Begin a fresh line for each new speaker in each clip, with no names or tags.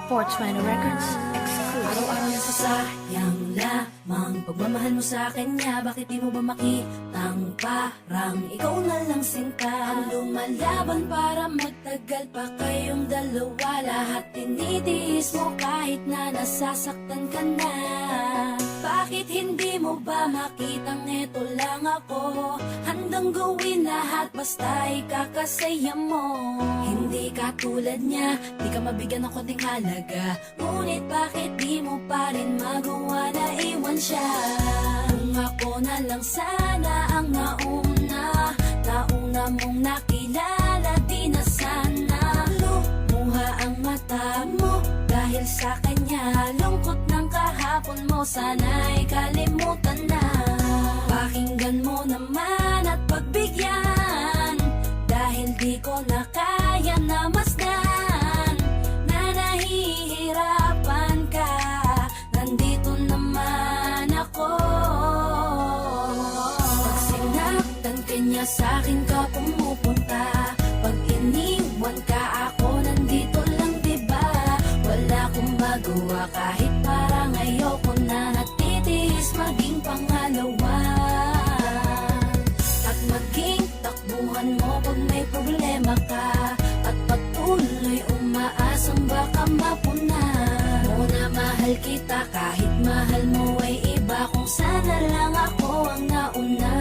420 Records exclusive.
Araw-araw na sasayang lamang pagmamahal mo sa kanya. Bakit di mo ba makitang parang ikaw na lang sinta ang lumalaban para magtagal pa kayong dalawa? Lahat tinitiis mo kahit na nasasaktan ka na. Bakit hindi mo ba makitang eto lang ako? Handang gawin lahat basta ikakasaya mo. Hindi ka tulad niya, di ka mabigyan ng konting halaga. Ngunit bakit di mo pa rin magawa na iwan siya? Kung ako na lang sana ang nauna mong nakilala, di na sana lumuha ang mata mo dahil sa kanya. Lungkot ng kahapon mo, sana'y kalimutan na. Pakinggan mo naman at pagbigyan, dahil di ko na kaya na masdan na nahihirapan ka. Nandito naman ako. Pag sinaktan ka niya, sa'kin ka pumupunta. Pag iniwan ka, ako nandito lang, diba? Wala akong magawa kahit parang ayoko na. Natitiis maging pangalawa at maging takbuhan mo pag may problema ka, at patuloy umaasang baka mapuna mo na mahal kita kahit mahal mo ay iba. Kung sana lang ako ang nauna.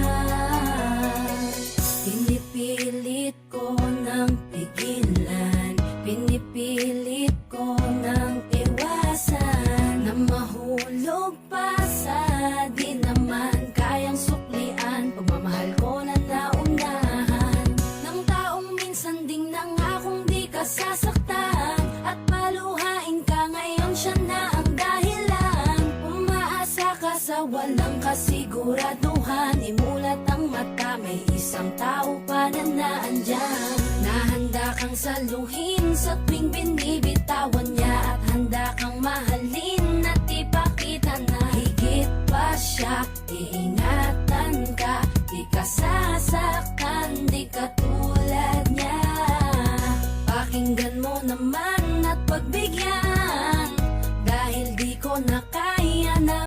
Pinipilit ko ng pigilan, pinipilit ko ng iwasan na mahulog pa sa di naman kayang suklian. Pagmamahal ko na naunahan ng taong minsan ding nangakong di ka sasaktan, at paluhain ka ngayon, siya na ang dahilan. Umaasa ka sa walang kasiguraduhan, imulat ang mata, may isang tao pa na naandyan. Nahanda kang saluhin sa tuwing binibitawan niya, at handa kang mahalin at ipakita na higit pa siya. Iingatan ka, di ka sasaktan, di ka tulad niya. Pakinggan mo naman at pagbigyan, dahil di ko na kaya na